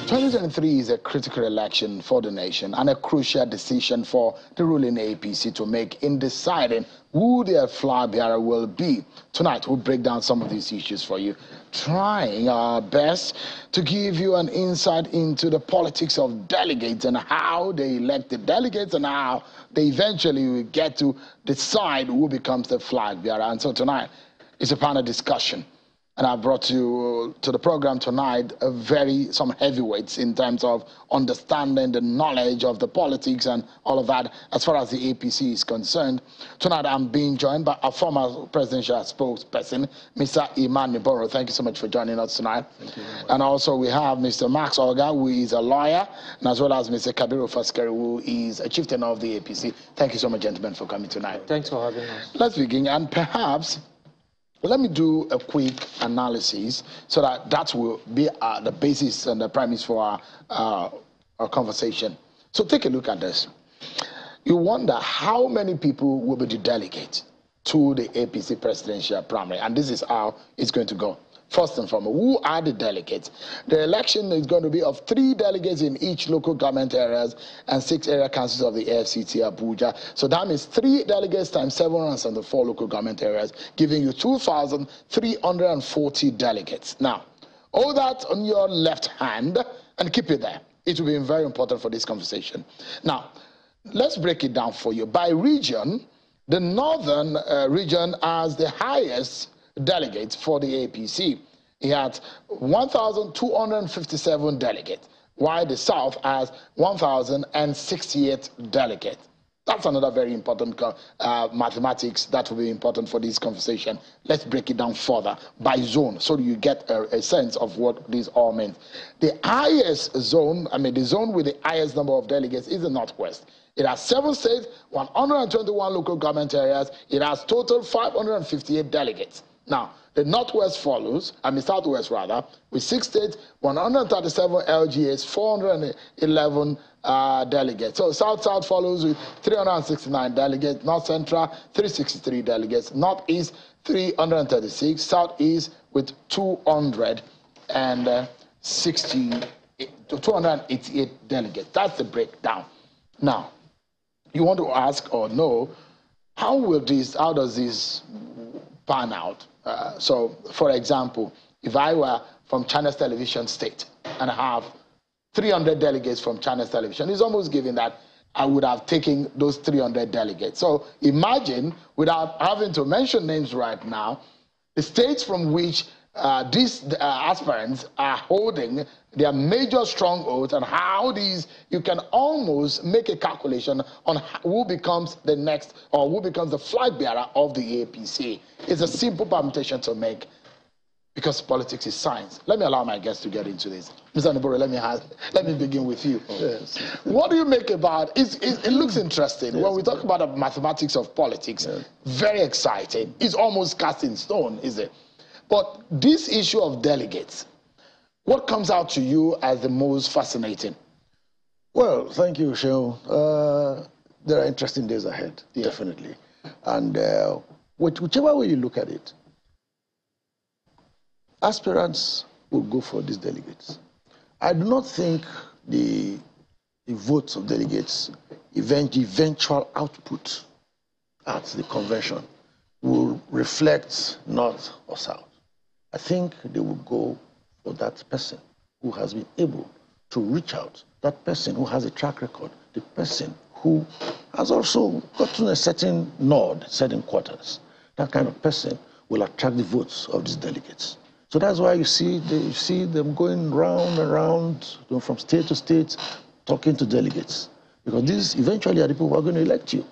2023 is a critical election for the nation and a crucial decision for the ruling APC to make in deciding who their flag bearer will be. Tonight, we'll break down some of these issues for you, trying our best to give you an insight into the politics of delegates and how they elect the delegates and how they eventually will get to decide who becomes the flag bearer. And so tonight, it's a panel discussion. And I brought you to the program tonight some heavyweights in terms of understanding the knowledge of the politics and all of that as far as the APC is concerned. Tonight I'm being joined by a former presidential spokesperson, Mr. Iman Niboro. Thank you so much for joining us tonight. Thank you very much. And also we have Mr. Max Olga, who is a lawyer, and as well as Mr. Kabiru Faskari, who is a chieftain of the APC. Thank you so much, gentlemen, for coming tonight. Thanks for having us. Let's begin, and perhaps let me do a quick analysis so that will be the basis and the premise for our conversation. So take a look at this. You wonder how many people will be the delegates to the APC presidential primary, and this is how it's going to go. First and foremost, who are the delegates? The election is going to be of 3 delegates in each local government areas and 6 area councils of the FCT Abuja. So that means 3 delegates times 774 local government areas, giving you 2,340 delegates. Now, hold that on your left hand and keep it there. It will be very important for this conversation. Now, let's break it down for you. By region, the northern region has the highest delegates for the APC. He had 1,257 delegates, while the South has 1,068 delegates. That's another very important mathematics that will be important for this conversation. Let's break it down further by zone so you get a sense of what this all means. The highest zone, the zone with the highest number of delegates is the Northwest. It has 7 states, 121 local government areas. It has total 558 delegates. Now, the Northwest follows, Southwest rather, with 6 states, 137 LGAs, 411 delegates. So South follows with 369 delegates, North Central 363 delegates, Northeast 336, Southeast with 288 delegates. That's the breakdown. Now, you want to ask or know, how does this pan out? So, for example, if I were from China's television state and I have 300 delegates from China's television, it's almost given that I would have taken those 300 delegates. So imagine, without having to mention names right now, the states from which these aspirants are holding their major strongholds and how you can almost make a calculation on who becomes the next or who becomes the flag bearer of the APC. It's a simple permutation to make because politics is science. Let me allow my guests to get into this. Mr. Niboro, let me begin with you. Yes. What do you make about it? It looks interesting. Yes. When we talk about the mathematics of politics, yes, very exciting. It's almost cast in stone, is it? But this issue of delegates, what comes out to you as the most fascinating? Well, thank you, Sheol. There are interesting days ahead, definitely. And whichever way you look at it, aspirants will go for these delegates. I do not think the votes of delegates, eventual output at the convention will reflect North or South. I think they will go for that person who has been able to reach out, that person who has a track record, the person who has also gotten a certain nod, certain quarters. That kind of person will attract the votes of these delegates. So that's why you see them going round and round, from state to state, talking to delegates. Because these eventually are the people who are going to elect you.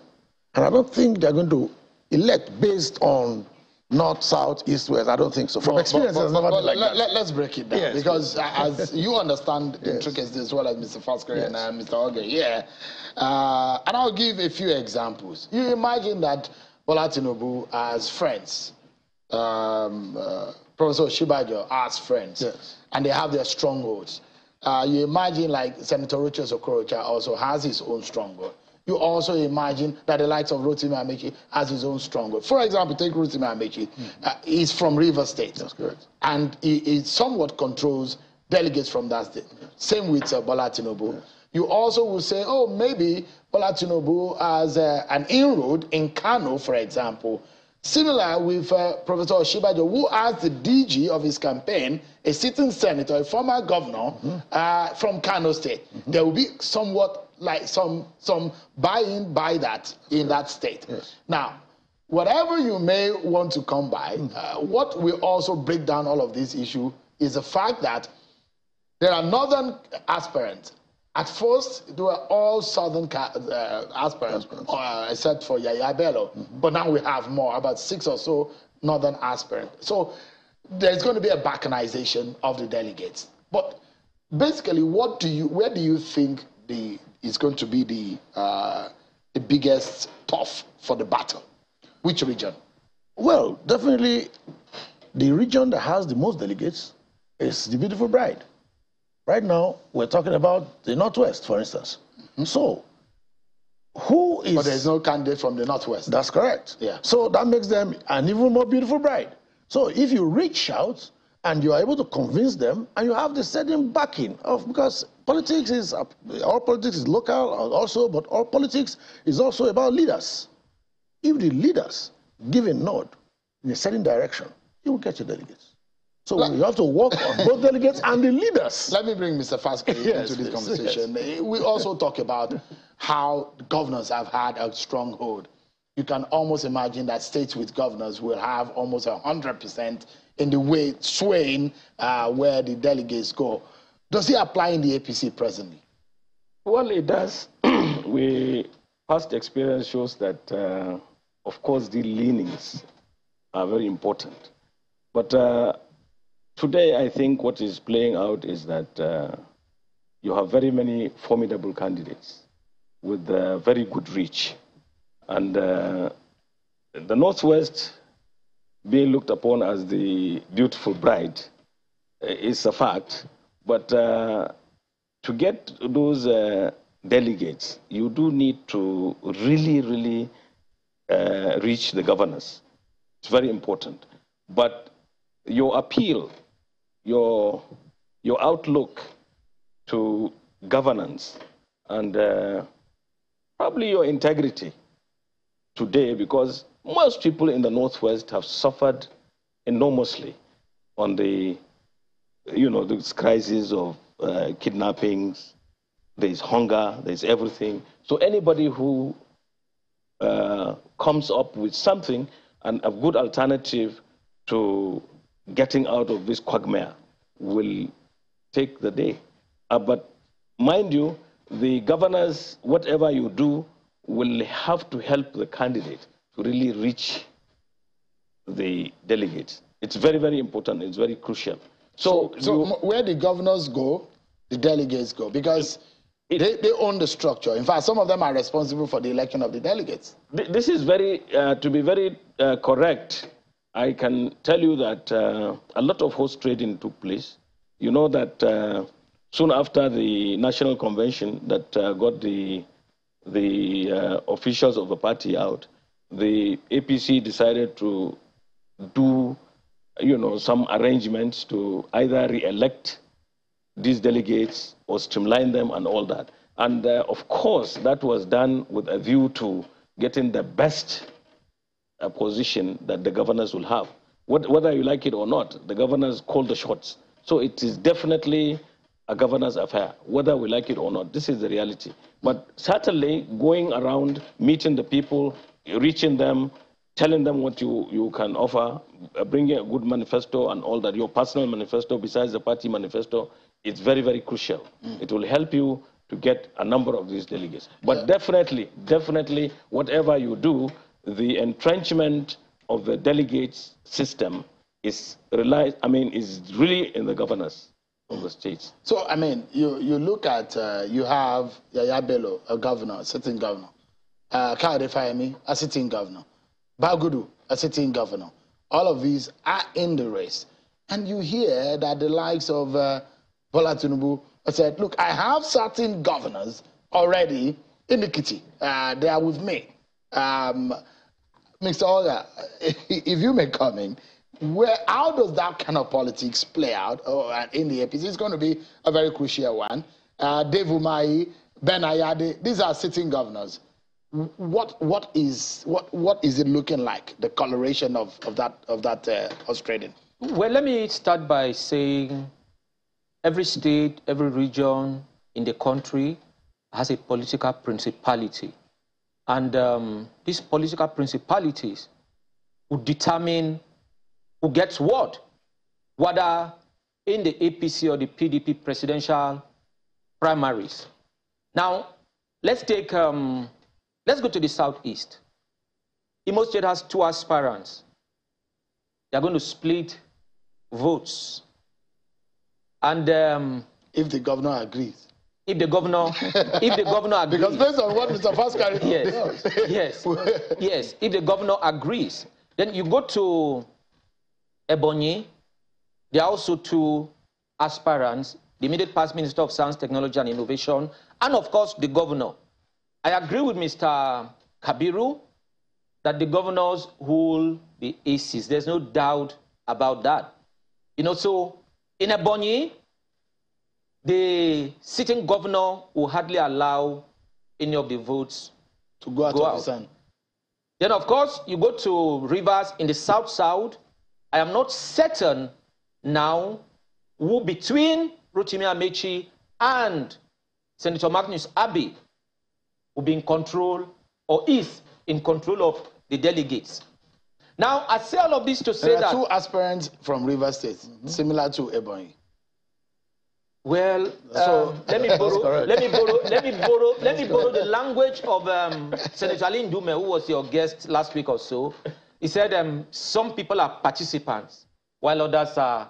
And I don't think they're going to elect based on North, South, East, West. I don't think so. From experience, let's break it down. Yes, because as you understand the yes, intricacies as well as Mr. Faskari, yes, and Mr. Oge, and I'll give a few examples. You imagine that Bola Tinubu has friends, Professor Shibajo has friends, yes, and they have their strongholds. You imagine like Senator Rochas Okorocha also has his own stronghold. You also imagine that the likes of Rotimi Amechi has his own stronghold. For example, take Rotimi Amechi. He's from Rivers State. That's correct. And he somewhat controls delegates from that state. Same with Bola Tinubu. You also will say, oh, maybe Bola Tinubu has an inroad in Kano, for example. Similar with Professor Oshibajo, who as the DG of his campaign, a sitting senator, a former governor from Kano State. There will be somewhat like some buy-in by that in that state. Yes. Now, whatever you may want to come by, what will also break down all of this issue is the fact that there are northern aspirants. At first, they were all southern aspirants, except for Yaya Bello. But now we have more, about 6 or so northern aspirants. So there's going to be a balkanization of the delegates. But basically, where do you think is going to be the biggest tough for the battle? Which region? Well, definitely the region that has the most delegates is the Beautiful Bride. Right now, we're talking about the Northwest, for instance. So, who is... But there's no candidate from the Northwest. That's correct. Yeah. So that makes them an even more beautiful bride. So if you reach out and you are able to convince them and you have the certain backing of, because politics is, all politics is local also, but all politics is also about leaders. If the leaders give a nod in a certain direction, you will get your delegates. So you have to work on both delegates and the leaders. Let me bring Mr. Faske into this conversation. Yes. We also talk about how governors have had a stronghold. You can almost imagine that states with governors will have almost 100% in the way swaying where the delegates go. Does it apply in the APC presently? Well, it does. Past experience shows that, of course, the leanings are very important. But today, I think what is playing out is that you have very many formidable candidates with very good reach. And the Northwest being looked upon as the beautiful bride is a fact. But to get those delegates, you do need to really reach the governors. It's very important. But your appeal, your outlook to governance, and probably your integrity today, because most people in the Northwest have suffered enormously on the, this crisis of kidnappings. There's hunger, there's everything. So anybody who comes up with something and a good alternative to getting out of this quagmire will take the day. But mind you, the governors, whatever you do, will have to help the candidate to really reach the delegates. It's very important. It's very crucial. So where the governors go, the delegates go, because they own the structure. In fact, some of them are responsible for the election of the delegates. This is to be very correct. I can tell you that a lot of horse trading took place. You know that soon after the national convention that got the officials of the party out, the APC decided to do, some arrangements to either re-elect these delegates or streamline them and all that. And of course, that was done with a view to getting the best position that the governors will have. Whether you like it or not, the governors call the shots. So it is definitely a governor's affair, whether we like it or not. This is the reality. But certainly going around, meeting the people, reaching them, telling them what you can offer, bringing a good manifesto and all that, your personal manifesto besides the party manifesto, it's very crucial. It will help you to get a number of these delegates. But definitely, whatever you do, the entrenchment of the delegates system is really in the governors of the states. So, you look at, you have Yaya Bello, a governor, a sitting governor. Kayode Fayemi, a sitting governor. Bagudu, a sitting governor. All of these are in the race. And you hear that the likes of Bola Tinubu said, look, I have certain governors already in the kitty. They are with me. Mr. Oga, if you may come in, how does that kind of politics play out in the APC? It's going to be a very crucial one. Dave Umahi, Ben Ayade, these are sitting governors. What is it looking like, the coloration of that Australian? Well, let me start by saying every state, every region in the country has a political principality. And these political principalities will determine who gets what, whether in the APC or the PDP presidential primaries. Now, let's go to the southeast. Imo State has 2 aspirants. They're going to split votes. And if the governor agrees. If the governor agrees. Because based on what Mr. Pascal yes, if the governor agrees, then you go to Ebonyi. There are also 2 aspirants, the immediate past Minister of Science, Technology and Innovation, and of course the governor. I agree with Mr. Kabiru that the governors hold the aces. There's no doubt about that. You know, so in Ebonyi, the sitting governor will hardly allow any of the votes to go out of his hand. Then, of course, you go to Rivers in the south-south. I am not certain now who between Rotimi Amechi and Senator Magnus Abbey will be in control or is in control of the delegates. Now, I say all of this to say that there are 2 aspirants from Rivers State, similar to Ebonyi. Well, let me borrow the language of Senator Alin Dume, who was your guest last week or so. He said some people are participants, while others are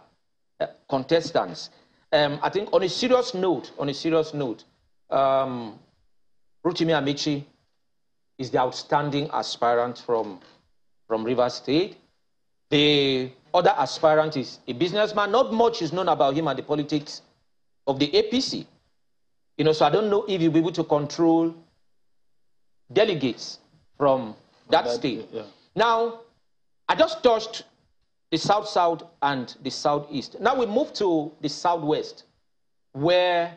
contestants. I think on a serious note, Rotimi Amechi is the outstanding aspirant from Rivers State. The other aspirant is a businessman. Not much is known about him and the politics of the APC. You know, so I don't know if you'll be able to control delegates from that state. Yeah. Now, I just touched the south-south and the southeast. Now we move to the southwest, where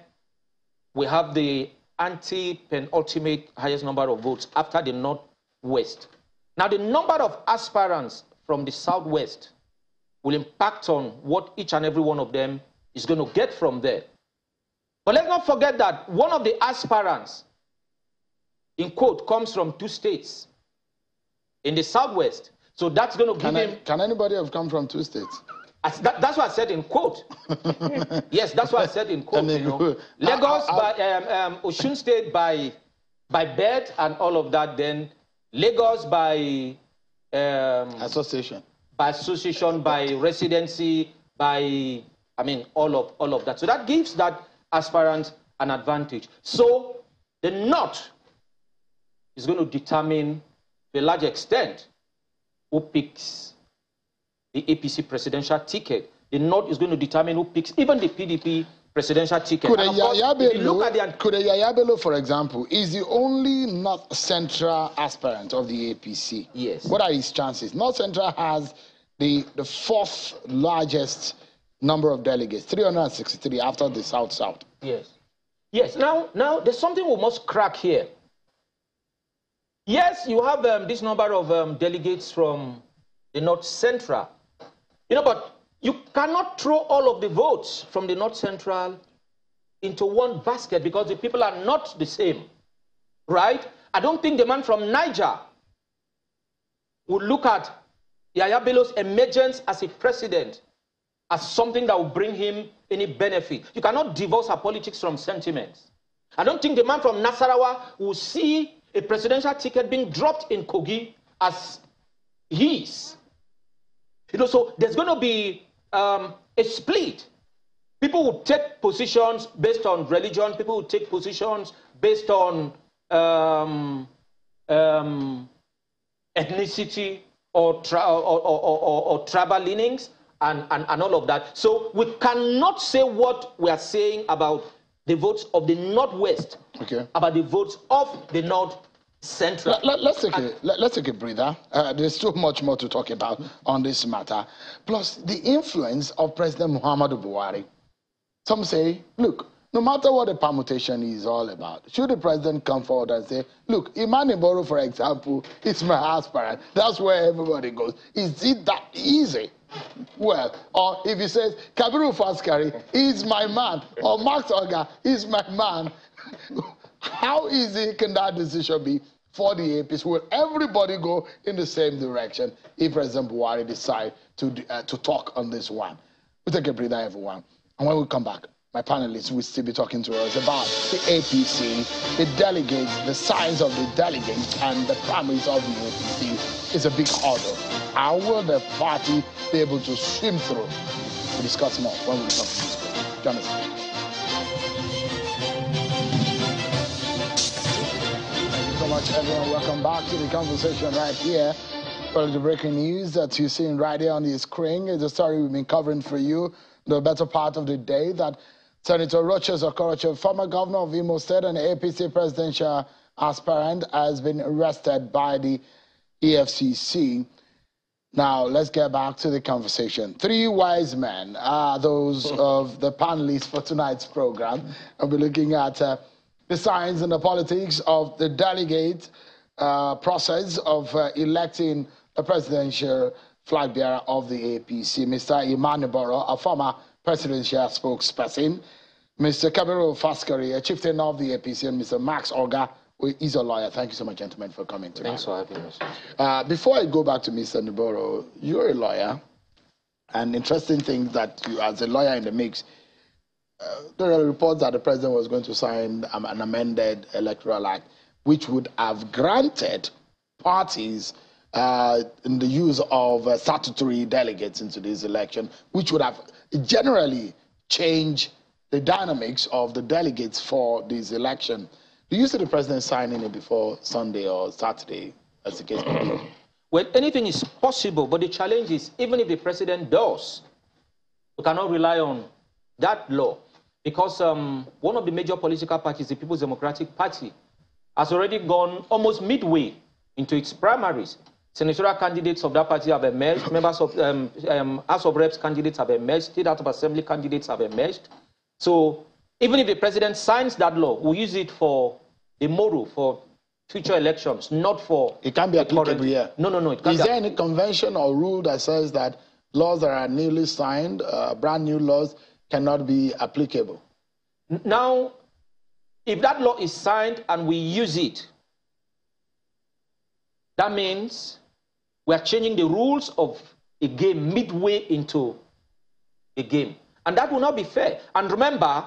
we have the anti-penultimate highest number of votes after the northwest. Now, the number of aspirants from the southwest will impact on what each and every one of them is going to get from there. But let's not forget that one of the aspirants, in quote, comes from 2 states in the southwest. So that's going to give him... Can anybody have come from 2 states? That's what I said in quote. Yes, that's what I said in quote. You know. Lagos by Osun State by birth and all of that. Then Lagos by association, by residency, by all of that. So that gives that aspirant an advantage. So the North is going to determine to a large extent who picks the APC presidential ticket. The North is going to determine who picks even the PDP presidential ticket. Could a Yaya Bello, for example, is the only North Central aspirant of the APC? Yes. What are his chances? North Central has the 4th largest number of delegates, 363 after the South-South. Yes. Yes. Now there's something we must crack here. Yes, you have this number of delegates from the North Central. You know, but you cannot throw all of the votes from the North Central into one basket because the people are not the same, right? I don't think the man from Niger would look at Yaya Bello's emergence as a president as something that will bring him any benefit. You cannot divorce our politics from sentiments. I don't think the man from Nasarawa will see a presidential ticket being dropped in Kogi as his. You know, so there's going to be a split. People will take positions based on religion. People will take positions based on ethnicity or tribal leanings and all of that. So we cannot say what we are saying about the votes of the Northwest, okay, about the votes of the North central. Let's take a breather. There's so much more to talk about on this matter. Plus, the influence of President Muhammadu Buhari. Some say, look, no matter what the permutation is all about, should the president come forward and say, look, Imani Boro, for example, is my aspirant. That's where everybody goes. Is it that easy? Well, or if he says, Kabiru Faskari is my man, or Max Oga is my man, how easy can that decision be for the APC? Will everybody go in the same direction if President Buhari decide to talk on this one? We'll take a breather, everyone. And when we come back, my panelists will still be talking to us about the APC, the delegates, the size of the delegates, and the primaries of the APC. Is a big hurdle. How will the party be able to swim through? We'll discuss more when we come to this. Join us. So much, everyone. Welcome back to the conversation right here. Well, the breaking news that you're seeing right here on the screen is a story we've been covering for you the better part of the day, that Senator Rochas Okorocha, former governor of Imo State and APC presidential aspirant, has been arrested by the EFCC. Now, let's get back to the conversation. Three wise men are those of the panelists for tonight's program. I'll be looking at the science and the politics of the delegate process of electing a presidential flag bearer of the APC, Mr. Imani Boro, a former presidential spokesperson, Mr. Kabiru Faskari, a chieftain of the APC, and Mr. Max Oga, who is a lawyer. Thank you so much, gentlemen, for coming tonight. Thanks for having us. Before I go back to Mr. Niboro, you're a lawyer, and interesting thing that you, as a lawyer in the mix, there are reports that the president was going to sign an amended Electoral Act, which would have granted parties in the use of statutory delegates into this election, which would have generally changed the dynamics of the delegates for this election. Do you see the president signing it before Sunday or Saturday, as the case may be? Well, anything is possible, but the challenge is, even if the president does, we cannot rely on that law, because one of the major political parties, the People's Democratic Party, has already gone almost midway into its primaries. Senatorial candidates of that party have emerged. Members of House of Reps candidates have emerged. State House of Assembly candidates have emerged. So even if the president signs that law, we'll use it for the model for future elections, not for... It can't be applicable here. No. It can't. Is there any convention or rule that says that laws that are newly signed, brand new laws, cannot be applicable? Now, if that law is signed and we use it, that means we are changing the rules of a game midway into a game. And that will not be fair. And remember,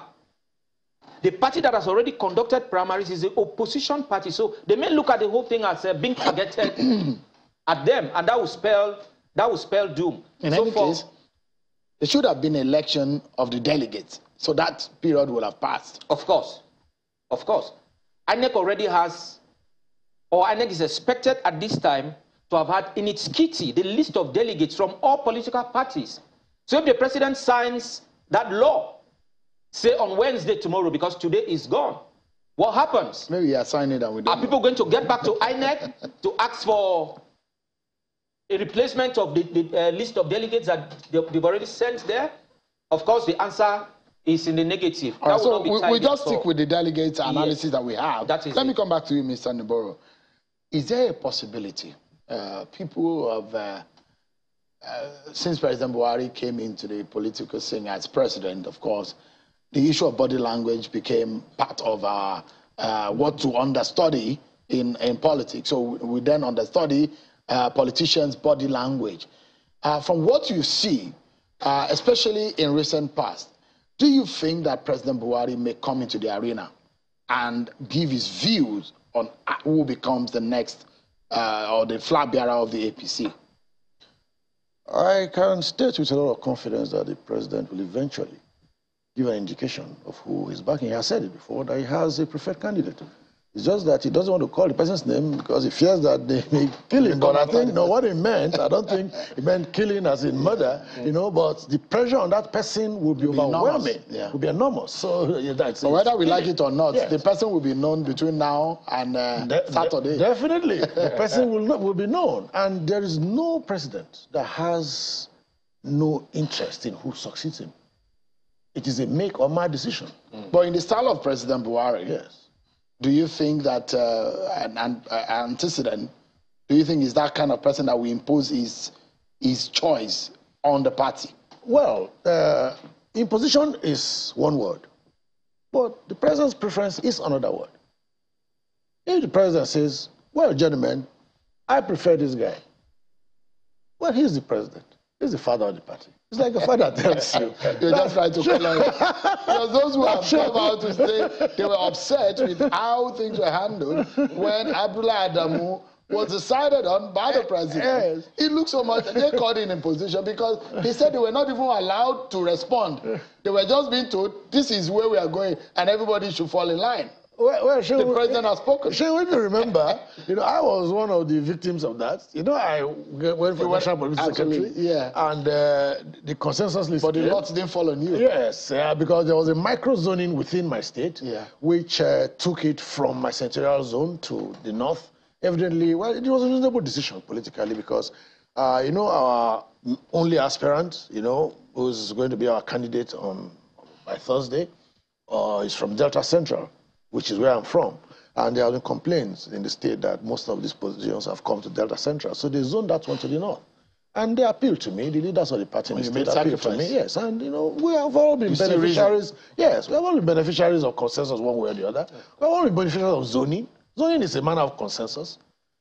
the party that has already conducted primaries is the opposition party. So they may look at the whole thing as being targeted at them, and that will spell doom. In any case, there should have been an election of the delegates, so that period will have passed. Of course. Of course. INEC already has, or INEC is expected at this time to have had in its kitty the list of delegates from all political parties. So if the president signs that law, say on Wednesday tomorrow, because today is gone, what happens? Maybe you are signing it and we don't Are people going to get back to INEC to ask for a replacement of the list of delegates that they've already sent there? Of course, the answer is in the negative. Right, so we just stick with the delegates analysis that we have. Let me come back to you, Mr. Niboro. Is there a possibility people have, since President Buhari came into the political scene as president, of course, the issue of body language became part of what to understudy in politics. So we then understudy politicians' body language. From what you see, especially in recent past, do you think that President Buhari may come into the arena and give his views on who becomes the next or the flag bearer of the APC? I can state with a lot of confidence that the president will eventually give an indication of who is backing. He has said it before, that he has a preferred candidate. It's just that he doesn't want to call the person's name because he fears that they may kill him. But I think, no, what he meant, I don't think he meant killing as in murder, you know, but the pressure on that person will be overwhelming, will be enormous. So that's so whether we like it or not, the person will be known between now and Saturday. Definitely. The person will be known. And there is no president that has no interest in who succeeds him. It is a make or my decision. But in the style of President Buhari, yes. Do you think that an antecedent, do you think is that kind of person that will impose his choice on the party? Well, imposition is one word, but the president's preference is another word. If the president says, well, gentlemen, I prefer this guy, well, he's the president. He's the father of the party. It's like a father tells you. You're just trying to color it. Because those who have come out to say they were upset with how things were handled when Abdullah Adamu was decided on by the president. Yes. It looks so much, they called him in position because he said they were not even allowed to respond. They were just being told, this is where we are going, and everybody should fall in line. Well, the president has spoken. When you remember, you know, I was one of the victims of that. You know, I went for National Police Secretary, and the consensus list. But the lots didn't fall on you. Yes, because there was a micro-zoning within my state, which took it from my senatorial zone to the north. Evidently, well, it was a reasonable decision politically because, you know, our only aspirant, you know, who's going to be our candidate by Thursday, is from Delta Central, which is where I'm from. And there have been complaints in the state that most of these positions have come to Delta Central. So they zoned that one to the north. And they appealed to me. The leaders of the party in the state appealed to me. Yes, and you know, we have all been beneficiaries. Yes, we have all been beneficiaries of consensus one way or the other. We have all been beneficiaries of zoning. Zoning is a matter of consensus.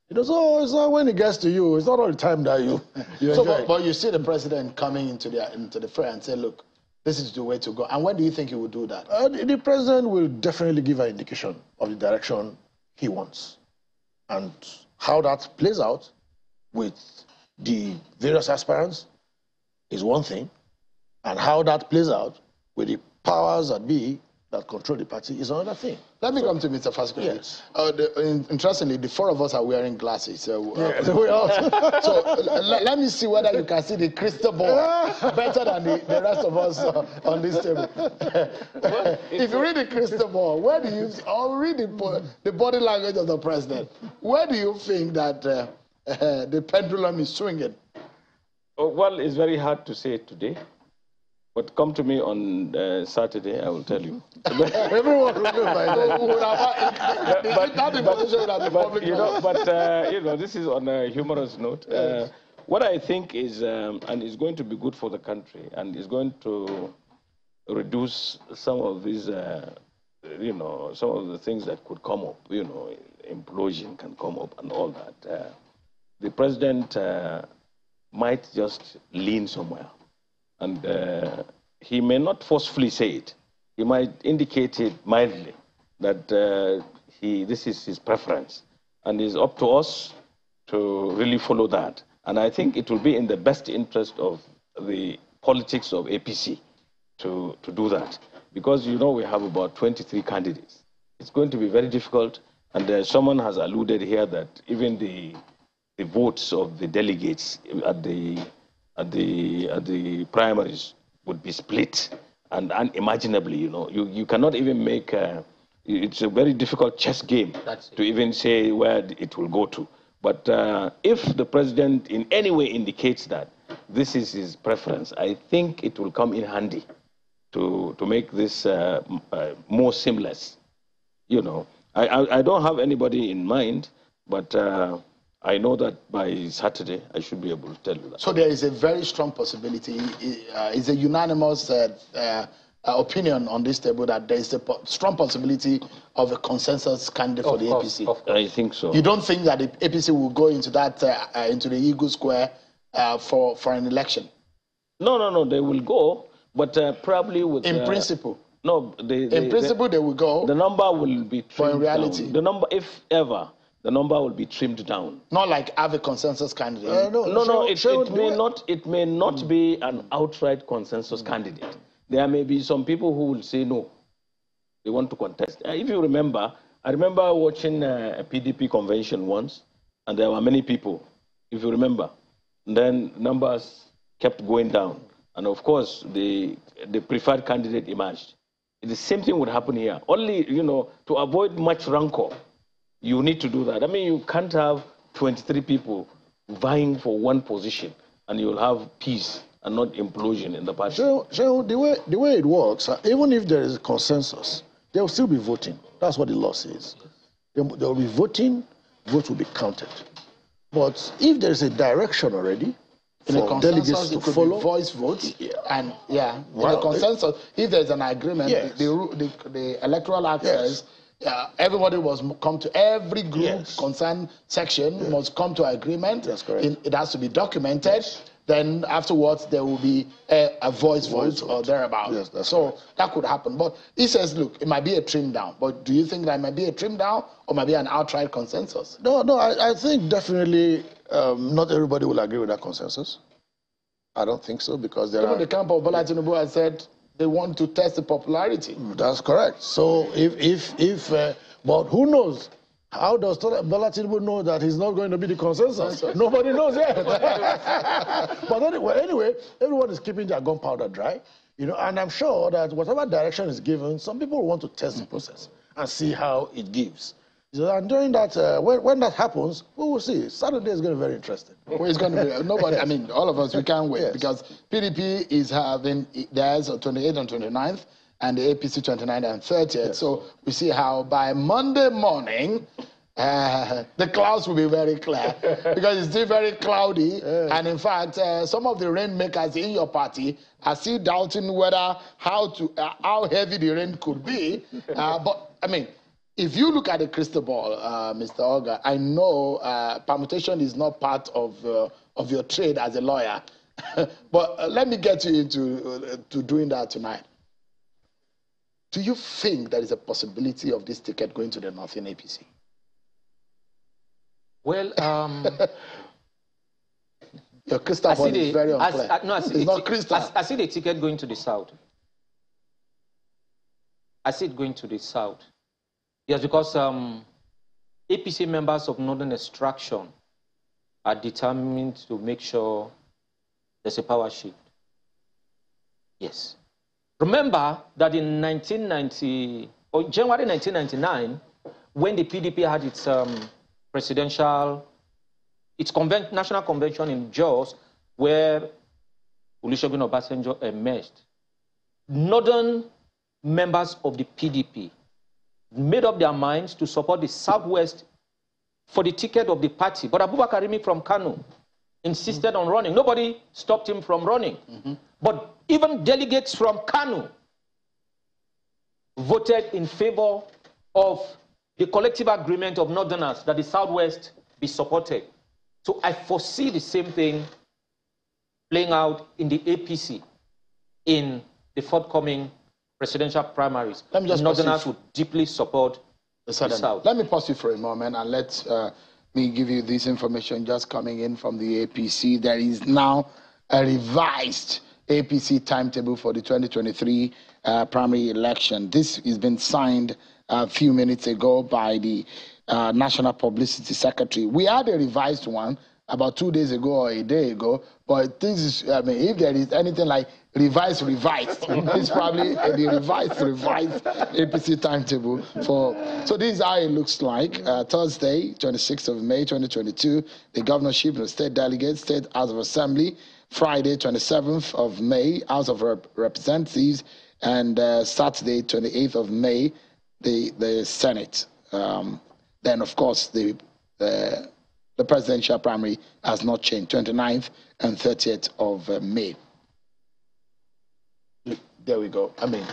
You know, so it's not when it gets to you, it's not all the time that you enjoy. But you see the president coming into the fray and say, look, this is the way to go. And when do you think he will do that? The president will definitely give an indication of the direction he wants. And how that plays out with the various aspirants is one thing. And how that plays out with the powers that be that control the party is another thing. Let me come to Mr. Fasco. Yes. Interestingly, the four of us are wearing glasses. So, we all. So let me see whether you can see the crystal ball better than the rest of us on this table. If you read the crystal ball, where do you, or read the body language of the president, where do you think that the pendulum is swinging? Oh, well, it's very hard to say today. But come to me on Saturday, I will tell you. Everyone will know by then. You know, this is on a humorous note. What I think is, and it's going to be good for the country, and it's going to reduce some of these, you know, some of the things that could come up. You know, implosion can come up and all that. The president might just lean somewhere. And he may not forcefully say it. He might indicate it mildly that this is his preference. And it's up to us to really follow that. And I think it will be in the best interest of the politics of APC to do that. Because, you know, we have about 23 candidates. It's going to be very difficult. And someone has alluded here that even the votes of the delegates at the primaries would be split and unimaginably, you know. You cannot even make it's a very difficult chess game to even say where it will go to. But if the president in any way indicates that this is his preference, I think it will come in handy to make this more seamless. You know, I don't have anybody in mind, but I know that by Saturday, I should be able to tell you that. So there is a very strong possibility, it's a unanimous opinion on this table that there is a strong possibility of a consensus candidate for the APC. I think so. You don't think that the APC will go into that, into the Eagle Square for an election? No, they will go, but probably with... In principle? No, in principle, they will go. The number will be trimmed but in reality? down. The number, if ever, the number will be trimmed down. Not like have a consensus candidate. It may not be an outright consensus candidate. There may be some people who will say no. They want to contest. If you remember, I remember watching a PDP convention once, and there were many people, if you remember. And then numbers kept going down. And of course, the preferred candidate emerged. The same thing would happen here. Only, to avoid much rancor, you need to do that. I mean, you can't have 23 people vying for one position, and you'll have peace and not implosion in the party. So the way it works, even if there is a consensus, they will still be voting. That's what the law says. They will be voting, votes will be counted. But if there is a direction already for delegates to follow, voice votes, and in a consensus, if there's an agreement, the Electoral Act says everybody must come to every group concerned section must come to agreement. That's correct. It has to be documented. Then afterwards there will be a voice vote or thereabout. Yes, that's so correct. that could happen. But he says, look, it might be a trim down. But do you think that it might be a trim down or might be an outright consensus? No, I think definitely not everybody will agree with that consensus. I don't think so, because Even the camp of Bola Tinubu has said they want to test the popularity. That's correct. So but who knows? How does Bola Tinubu know that he's not going to be the consensus? Nobody knows yet. But anyway, everyone is keeping their gunpowder dry, and I'm sure that whatever direction is given, some people want to test the process and see how it gives. And during that, when that happens, we will see. Saturday is going to be very interesting. Well, it's going to be nobody. I mean, all of us, we can't wait because PDP is having theirs on 28th and 29th. And the APC 29th and 30th. Yes. So we see how by Monday morning, the clouds will be very clear because it's still very cloudy. And in fact, some of the rainmakers in your party are still doubting whether how heavy the rain could be. But I mean, if you look at the crystal ball, Mr. Oga, I know permutation is not part of your trade as a lawyer. But let me get you into doing that tonight. Do you think there is a possibility of this ticket going to the Northern APC? Well, your crystal ball is very unclear. It's not crystal. I see the ticket going to the South. I see it going to the South. Yes, because APC members of Northern extraction are determined to make sure there's a power shift. Yes. Remember that in January 1999, when the PDP had its national convention in Jos, where Olusegun Obasanjo emerged, northern members of the PDP made up their minds to support the Southwest for the ticket of the party. But Abubakar Rimi from Kano insisted on running. Nobody stopped him from running. But even delegates from Kano voted in favor of the collective agreement of Northerners that the Southwest be supported. So I foresee the same thing playing out in the APC in the forthcoming presidential primaries. Let me just Northerners would deeply support the South. Let me pause you for a moment and let me give you this information just coming in from the APC. There is now a revised APC timetable for the 2023 primary election. This has been signed a few minutes ago by the National Publicity Secretary. We had a revised one about 2 days ago or a day ago, but this is, I mean, if there is anything like revised, it's probably the revised APC timetable for. So this is how it looks like. Thursday, 26th of May, 2022, the governorship of state delegates, State House of Assembly. Friday, 27th of May, House of Representatives, and Saturday, 28th of May, the Senate. Then, of course, the presidential primary has not changed, 29th and 30th of May. There we go. I mean,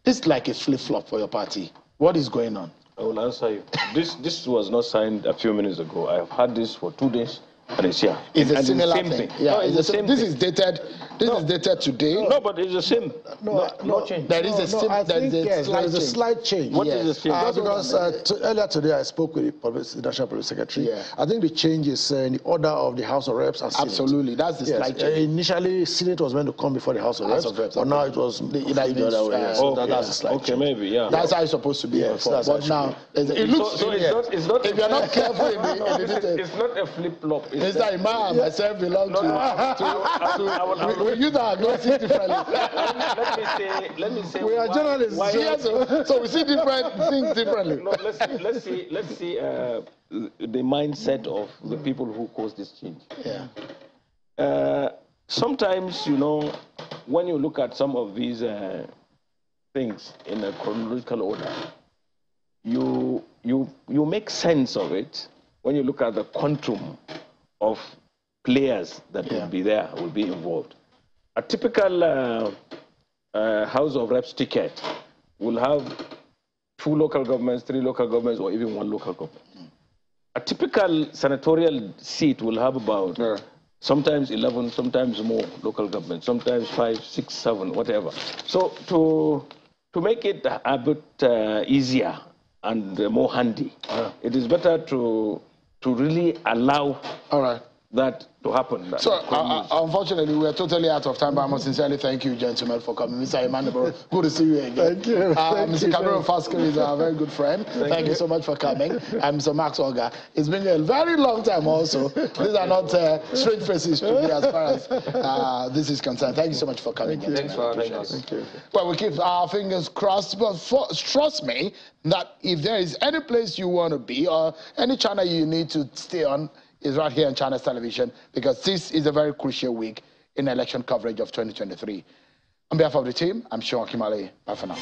this is like a flip-flop for your party. What is going on? I will answer you. This was not signed a few minutes ago. I have had this for 2 days. And it's a similar thing. Yeah, no, it's the same this thing. is dated This is dated today. No, but it's the same. No change. There is a I think, yes, there is a change. slight change. What is the change? Because earlier today I spoke with the National Police Secretary. Yeah. I think the change is in the order of the House of Reps and Senate. Absolutely, that's the slight change. Initially, Senate was meant to come before the House of Reps, but now it was the other way. So that's a slight change. Maybe, yeah. That's how it's supposed to be. Yes, before. But now, it looks. So it's not. If you're not careful in the details. It's not a flip-flop. Mr. Imam and myself belong to we use our glasses differently. Let me say. We are journalists. Yes, so we see different things differently. No, let's see the mindset of the people who caused this change. Yeah. Sometimes, when you look at some of these things in a chronological order, you make sense of it when you look at the quantum of players that will be there, will be involved. A typical House of Reps ticket will have 2 local governments, 3 local governments, or even 1 local government. A typical senatorial seat will have about sometimes 11, sometimes more local governments, sometimes 5, 6, 7, whatever. So to make it a bit easier and more handy, it is better to really allow that to happen. So, unfortunately, we are totally out of time, but I must sincerely thank you, gentlemen, for coming. Mr. Emmanuel, good to see you again. Thank you. Mr. Cameron Faskari is our very good friend. Thank you so much for coming. And Mr. Max Olga. It's been a very long time also. These are not strange faces to me as far as this is concerned. Thank you so much for coming. Thanks for having us. Thank you. Well, we keep our fingers crossed, but trust me that if there is any place you want to be or any channel you need to stay on, is right here on Channels Television, because this is a very crucial week in election coverage of 2023. On behalf of the team, I'm Sean Kimale. Bye for now.